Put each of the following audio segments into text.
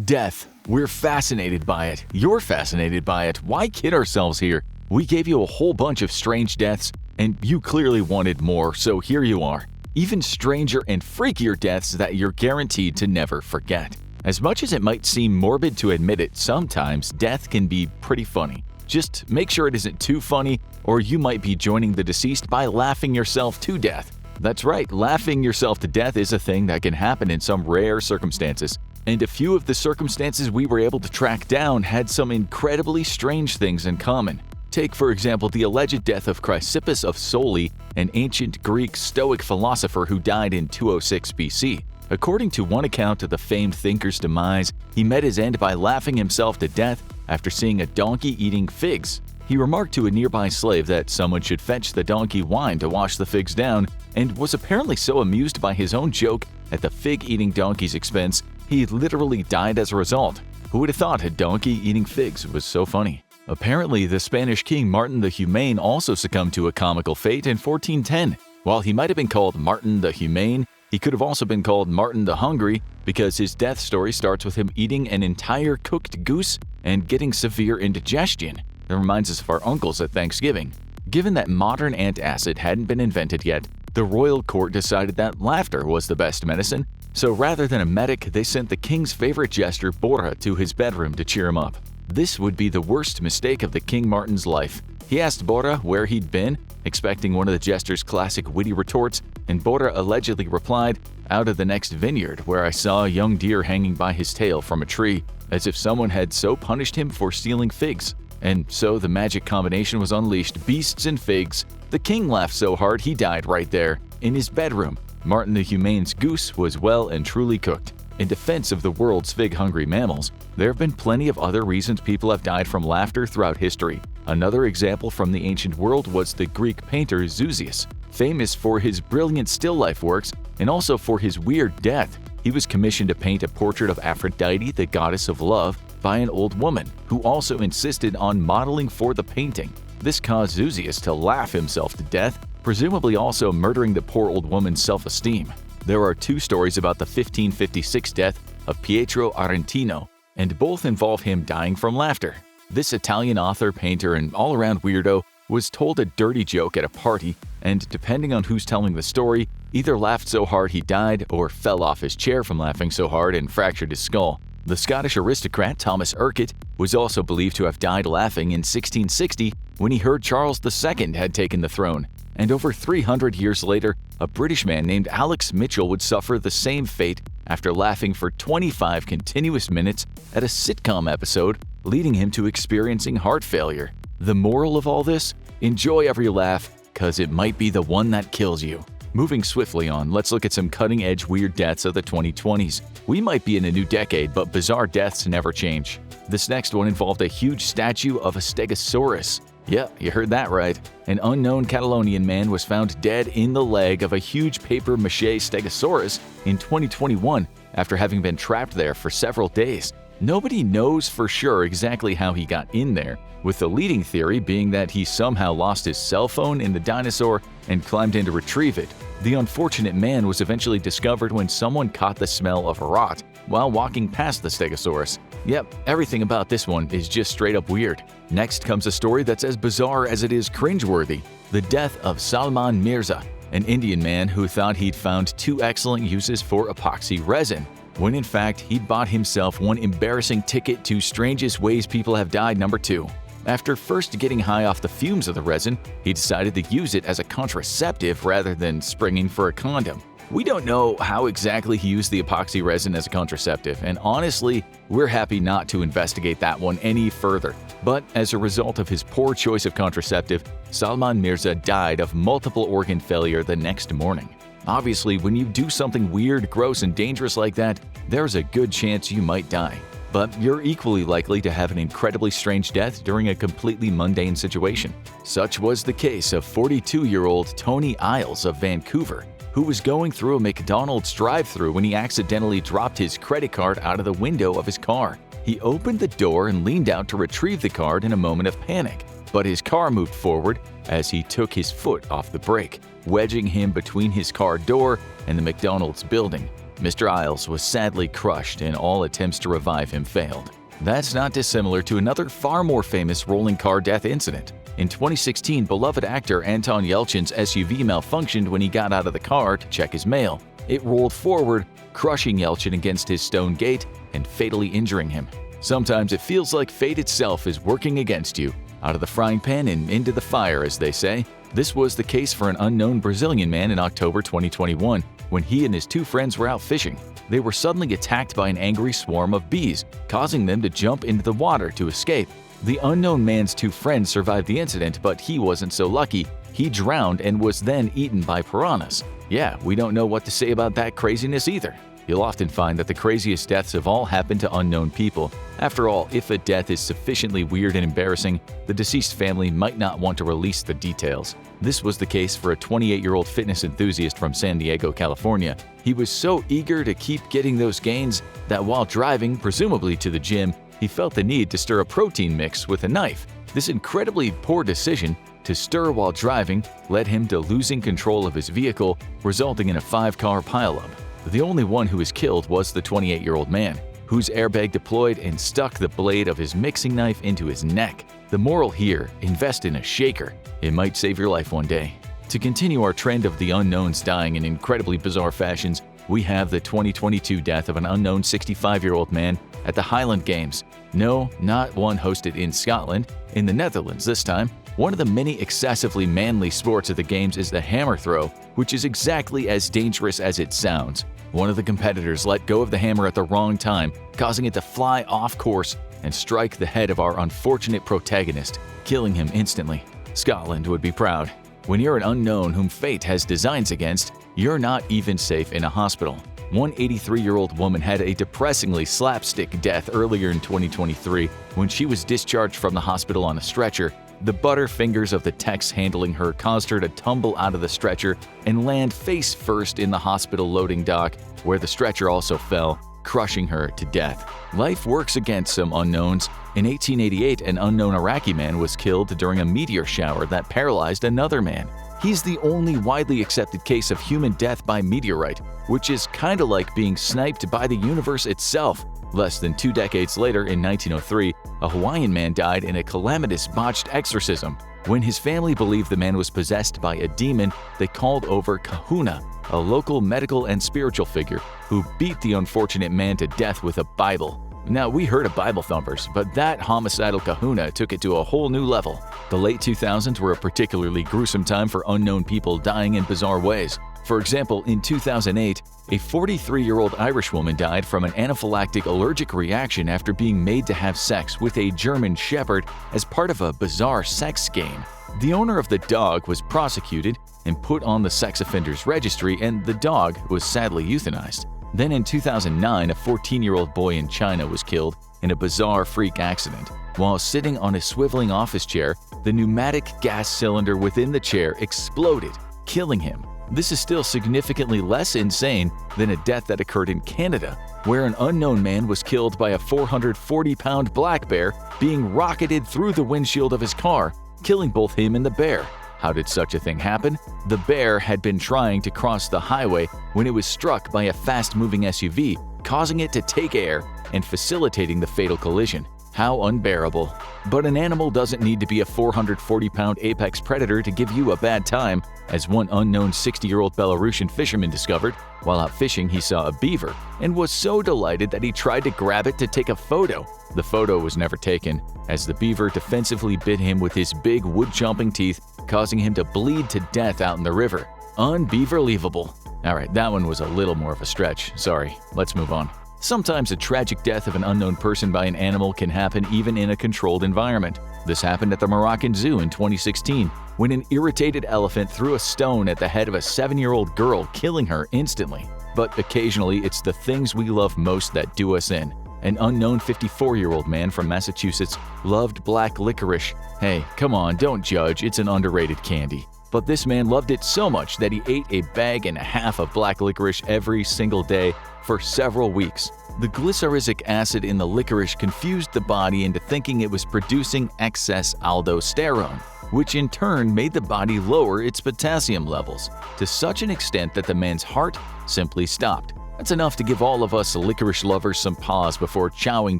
Death. We're fascinated by it. You're fascinated by it. Why kid ourselves here? We gave you a whole bunch of strange deaths, and you clearly wanted more, so here you are. Even stranger and freakier deaths that you're guaranteed to never forget. As much as it might seem morbid to admit it, sometimes death can be pretty funny. Just make sure it isn't too funny, or you might be joining the deceased by laughing yourself to death. That's right, laughing yourself to death is a thing that can happen in some rare circumstances. And a few of the circumstances we were able to track down had some incredibly strange things in common. Take, for example, the alleged death of Chrysippus of Soli, an ancient Greek Stoic philosopher who died in 206 BC. According to one account of the famed thinker's demise, he met his end by laughing himself to death after seeing a donkey eating figs. He remarked to a nearby slave that someone should fetch the donkey wine to wash the figs down, and was apparently so amused by his own joke at the fig-eating donkey's expense, he literally died as a result. Who would have thought a donkey eating figs was so funny? Apparently, the Spanish king Martin the Humane also succumbed to a comical fate in 1410. While he might have been called Martin the Humane, he could have also been called Martin the Hungry because his death story starts with him eating an entire cooked goose and getting severe indigestion. That reminds us of our uncles at Thanksgiving. Given that modern antacid hadn't been invented yet, the royal court decided that laughter was the best medicine, so rather than a medic, they sent the king's favorite jester Borja to his bedroom to cheer him up. This would be the worst mistake of the King Martin's life. He asked Borja where he'd been, expecting one of the jester's classic witty retorts, and Borja allegedly replied, "Out of the next vineyard, where I saw a young deer hanging by his tail from a tree, as if someone had so punished him for stealing figs." And so the magic combination was unleashed, beasts and figs. The king laughed so hard he died right there, in his bedroom. Martin the Humane's goose was well and truly cooked. In defense of the world's fig-hungry mammals, there have been plenty of other reasons people have died from laughter throughout history. Another example from the ancient world was the Greek painter Zeuxis, famous for his brilliant still life works and also for his weird death. He was commissioned to paint a portrait of Aphrodite, the goddess of love, by an old woman, who also insisted on modeling for the painting. This caused Zeuxis to laugh himself to death, presumably also murdering the poor old woman's self-esteem. There are two stories about the 1556 death of Pietro Argentino, and both involve him dying from laughter. This Italian author, painter, and all-around weirdo was told a dirty joke at a party, and depending on who's telling the story, either laughed so hard he died or fell off his chair from laughing so hard and fractured his skull. The Scottish aristocrat Thomas Urquhart was also believed to have died laughing in 1660 when he heard Charles II had taken the throne. And over 300 years later, a British man named Alex Mitchell would suffer the same fate after laughing for 25 continuous minutes at a sitcom episode, leading him to experiencing heart failure. The moral of all this? Enjoy every laugh, cause it might be the one that kills you. Moving swiftly on, let's look at some cutting-edge weird deaths of the 2020s. We might be in a new decade, but bizarre deaths never change. This next one involved a huge statue of a stegosaurus. Yeah, you heard that right. An unknown Catalonian man was found dead in the leg of a huge papier-mâché stegosaurus in 2021 after having been trapped there for several days. Nobody knows for sure exactly how he got in there, with the leading theory being that he somehow lost his cell phone in the dinosaur and climbed in to retrieve it. The unfortunate man was eventually discovered when someone caught the smell of rot while walking past the stegosaurus. Yep, everything about this one is just straight up weird. Next comes a story that's as bizarre as it is cringeworthy: the death of Salman Mirza, an Indian man who thought he'd found two excellent uses for epoxy resin, when in fact he'd bought himself one embarrassing ticket to Strangest Ways People Have Died #2. After first getting high off the fumes of the resin, he decided to use it as a contraceptive rather than springing for a condom. We don't know how exactly he used the epoxy resin as a contraceptive, and honestly, we're happy not to investigate that one any further. But as a result of his poor choice of contraceptive, Salman Mirza died of multiple organ failure the next morning. Obviously, when you do something weird, gross, and dangerous like that, there's a good chance you might die. But you're equally likely to have an incredibly strange death during a completely mundane situation. Such was the case of 42-year-old Tony Isles of Vancouver, who was going through a McDonald's drive-thru when he accidentally dropped his credit card out of the window of his car. He opened the door and leaned out to retrieve the card in a moment of panic, but his car moved forward as he took his foot off the brake, wedging him between his car door and the McDonald's building. Mr. Isles was sadly crushed and all attempts to revive him failed. That's not dissimilar to another far more famous rolling car death incident. In 2016, beloved actor Anton Yelchin's SUV malfunctioned when he got out of the car to check his mail. It rolled forward, crushing Yelchin against his stone gate and fatally injuring him. Sometimes it feels like fate itself is working against you. Out of the frying pan and into the fire, as they say. This was the case for an unknown Brazilian man in October 2021 when he and his two friends were out fishing. They were suddenly attacked by an angry swarm of bees, causing them to jump into the water to escape. The unknown man's two friends survived the incident, but he wasn't so lucky. He drowned and was then eaten by piranhas. Yeah, we don't know what to say about that craziness either. You'll often find that the craziest deaths have all happened to unknown people. After all, if a death is sufficiently weird and embarrassing, the deceased family might not want to release the details. This was the case for a 28-year-old fitness enthusiast from San Diego, California. He was so eager to keep getting those gains that while driving, presumably to the gym, he felt the need to stir a protein mix with a knife. This incredibly poor decision to stir while driving led him to losing control of his vehicle, resulting in a 5-car pileup. The only one who was killed was the 28-year-old man, whose airbag deployed and stuck the blade of his mixing knife into his neck. The moral here, invest in a shaker. It might save your life one day. To continue our trend of the unknowns dying in incredibly bizarre fashions, we have the 2022 death of an unknown 65-year-old man at the Highland Games. No, not one hosted in Scotland, in the Netherlands this time. One of the many excessively manly sports of the Games is the hammer throw, which is exactly as dangerous as it sounds. One of the competitors let go of the hammer at the wrong time, causing it to fly off course and strike the head of our unfortunate protagonist, killing him instantly. Scotland would be proud. When you're an unknown whom fate has designs against, you're not even safe in a hospital. One 83-year-old woman had a depressingly slapstick death earlier in 2023 when she was discharged from the hospital on a stretcher. The butter fingers of the techs handling her caused her to tumble out of the stretcher and land face first in the hospital loading dock, where the stretcher also fell, crushing her to death. Life works against some unknowns. In 1888, an unknown Iraqi man was killed during a meteor shower that paralyzed another man. He's the only widely accepted case of human death by meteorite, which is kinda like being sniped by the universe itself. Less than 2 decades later, in 1903, a Hawaiian man died in a calamitous botched exorcism. When his family believed the man was possessed by a demon, they called over Kahuna, a local medical and spiritual figure, who beat the unfortunate man to death with a Bible. Now, we heard of Bible thumpers, but that homicidal Kahuna took it to a whole new level. The late 2000s were a particularly gruesome time for unknown people dying in bizarre ways. For example, in 2008, a 43-year-old Irish woman died from an anaphylactic allergic reaction after being made to have sex with a German shepherd as part of a bizarre sex game. The owner of the dog was prosecuted and put on the sex offenders registry, and the dog was sadly euthanized. Then in 2009, a 14-year-old boy in China was killed in a bizarre freak accident. While sitting on a swiveling office chair, the pneumatic gas cylinder within the chair exploded, killing him. This is still significantly less insane than a death that occurred in Canada, where an unknown man was killed by a 440-pound black bear being rocketed through the windshield of his car, killing both him and the bear. How did such a thing happen? The bear had been trying to cross the highway when it was struck by a fast-moving SUV, causing it to take air and facilitating the fatal collision. How unbearable. But an animal doesn't need to be a 440-pound apex predator to give you a bad time, as one unknown 60-year-old Belarusian fisherman discovered. While out fishing, he saw a beaver and was so delighted that he tried to grab it to take a photo. The photo was never taken, as the beaver defensively bit him with his big wood-chomping teeth, causing him to bleed to death out in the river. Unbeaverleavable. Alright, that one was a little more of a stretch. Sorry, let's move on. Sometimes a tragic death of an unknown person by an animal can happen even in a controlled environment. This happened at the Moroccan Zoo in 2016, when an irritated elephant threw a stone at the head of a 7-year-old girl, killing her instantly. But occasionally, it's the things we love most that do us in. An unknown 54-year-old man from Massachusetts loved black licorice. Hey, come on, don't judge, it's an underrated candy. But this man loved it so much that he ate a bag and a half of black licorice every single day for several weeks. The glyceric acid in the licorice confused the body into thinking it was producing excess aldosterone, which in turn made the body lower its potassium levels to such an extent that the man's heart simply stopped. That's enough to give all of us licorice lovers some pause before chowing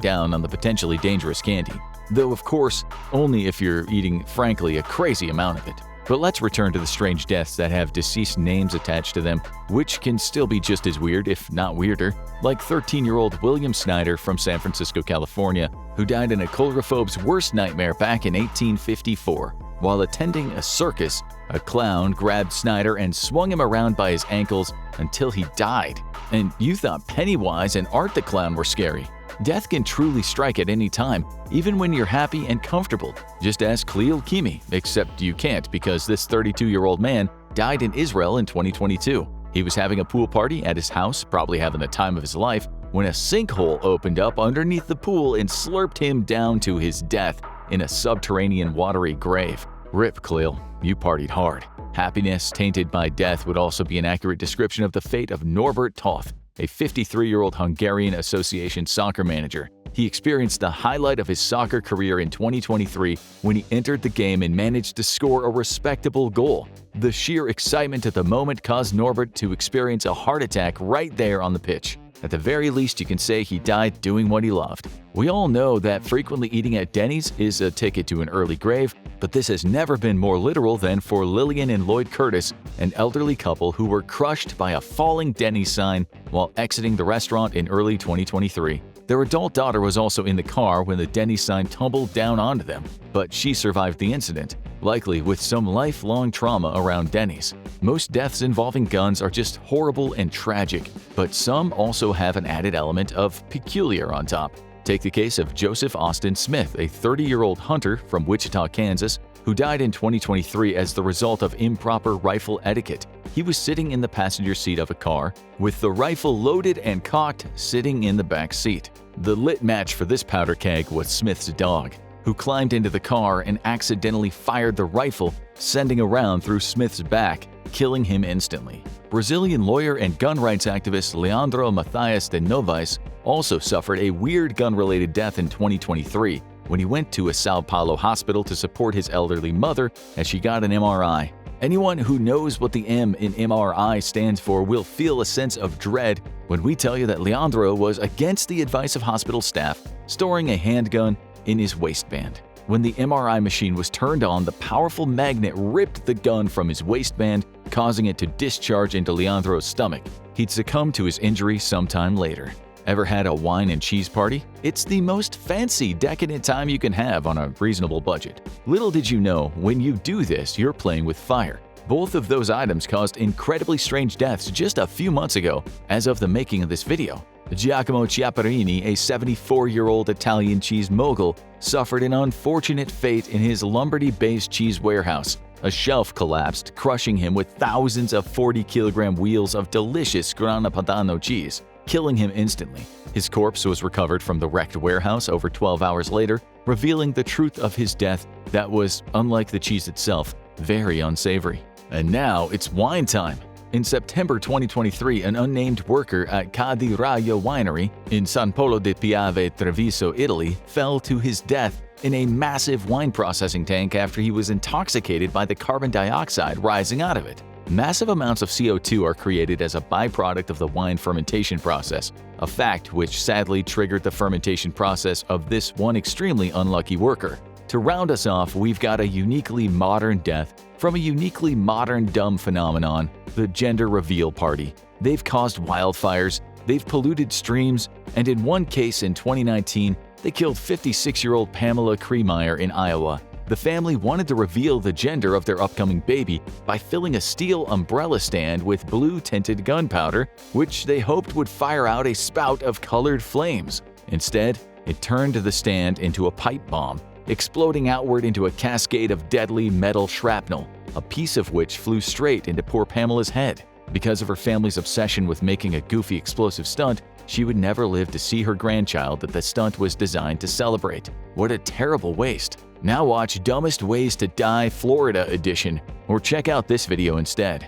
down on the potentially dangerous candy. Though, of course, only if you're eating, frankly, a crazy amount of it. But let's return to the strange deaths that have deceased names attached to them, which can still be just as weird, if not weirder, like 13-year-old William Snyder from San Francisco, California, who died in a coulrophobe's worst nightmare back in 1854. While attending a circus, a clown grabbed Snyder and swung him around by his ankles until he died. And you thought Pennywise and Art the Clown were scary. Death can truly strike at any time, even when you're happy and comfortable. Just ask Khalil Kimi, except you can't because this 32-year-old man died in Israel in 2022. He was having a pool party at his house, probably having the time of his life, when a sinkhole opened up underneath the pool and slurped him down to his death in a subterranean watery grave. Rip, Khalil, you partied hard. Happiness tainted by death would also be an accurate description of the fate of Norbert Toth, a 53-year-old Hungarian association soccer manager. He experienced the highlight of his soccer career in 2023 when he entered the game and managed to score a respectable goal. The sheer excitement of the moment caused Norbert to experience a heart attack right there on the pitch. At the very least, you can say he died doing what he loved. We all know that frequently eating at Denny's is a ticket to an early grave, but this has never been more literal than for Lillian and Lloyd Curtis, an elderly couple who were crushed by a falling Denny's sign while exiting the restaurant in early 2023. Their adult daughter was also in the car when the Denny's sign tumbled down onto them, but she survived the incident, likely with some lifelong trauma around Denny's. Most deaths involving guns are just horrible and tragic, but some also have an added element of peculiar on top. Take the case of Joseph Austin Smith, a 30-year-old hunter from Wichita, Kansas, who died in 2023 as the result of improper rifle etiquette. He was sitting in the passenger seat of a car, with the rifle loaded and cocked sitting in the back seat. The lit match for this powder keg was Smith's dog, who climbed into the car and accidentally fired the rifle, sending a round through Smith's back, killing him instantly. Brazilian lawyer and gun rights activist Leandro Mathias de Novaes also suffered a weird gun-related death in 2023 when he went to a Sao Paulo hospital to support his elderly mother as she got an MRI. Anyone who knows what the M in MRI stands for will feel a sense of dread when we tell you that Leandro was against the advice of hospital staff, storing a handgun in his waistband. When the MRI machine was turned on, the powerful magnet ripped the gun from his waistband, causing it to discharge into Leandro's stomach. He'd succumb to his injury sometime later. Ever had a wine and cheese party? It's the most fancy, decadent time you can have on a reasonable budget. Little did you know, when you do this, you're playing with fire. Both of those items caused incredibly strange deaths just a few months ago, as of the making of this video. Giacomo Chiapparini, a 74-year-old Italian cheese mogul, suffered an unfortunate fate in his Lombardy-based cheese warehouse. A shelf collapsed, crushing him with thousands of 40-kilogram wheels of delicious Grana Padano cheese, killing him instantly. His corpse was recovered from the wrecked warehouse over 12 hours later, revealing the truth of his death that was, unlike the cheese itself, very unsavory. And now it's wine time! In September 2023, an unnamed worker at Ca di Raio Winery in San Polo di Piave, Treviso, Italy, fell to his death in a massive wine processing tank after he was intoxicated by the carbon dioxide rising out of it. Massive amounts of CO2 are created as a byproduct of the wine fermentation process, a fact which sadly triggered the fermentation process of this one extremely unlucky worker. To round us off, we've got a uniquely modern death from a uniquely modern dumb phenomenon, the gender reveal party. They've caused wildfires, they've polluted streams, and in one case in 2019, they killed 56-year-old Pamela Kremeyer in Iowa. The family wanted to reveal the gender of their upcoming baby by filling a steel umbrella stand with blue-tinted gunpowder, which they hoped would fire out a spout of colored flames. Instead, it turned the stand into a pipe bomb, exploding outward into a cascade of deadly metal shrapnel, a piece of which flew straight into poor Pamela's head. Because of her family's obsession with making a goofy explosive stunt, she would never live to see her grandchild that the stunt was designed to celebrate. What a terrible waste. Now watch Dumbest Ways to Die Florida Edition, or check out this video instead.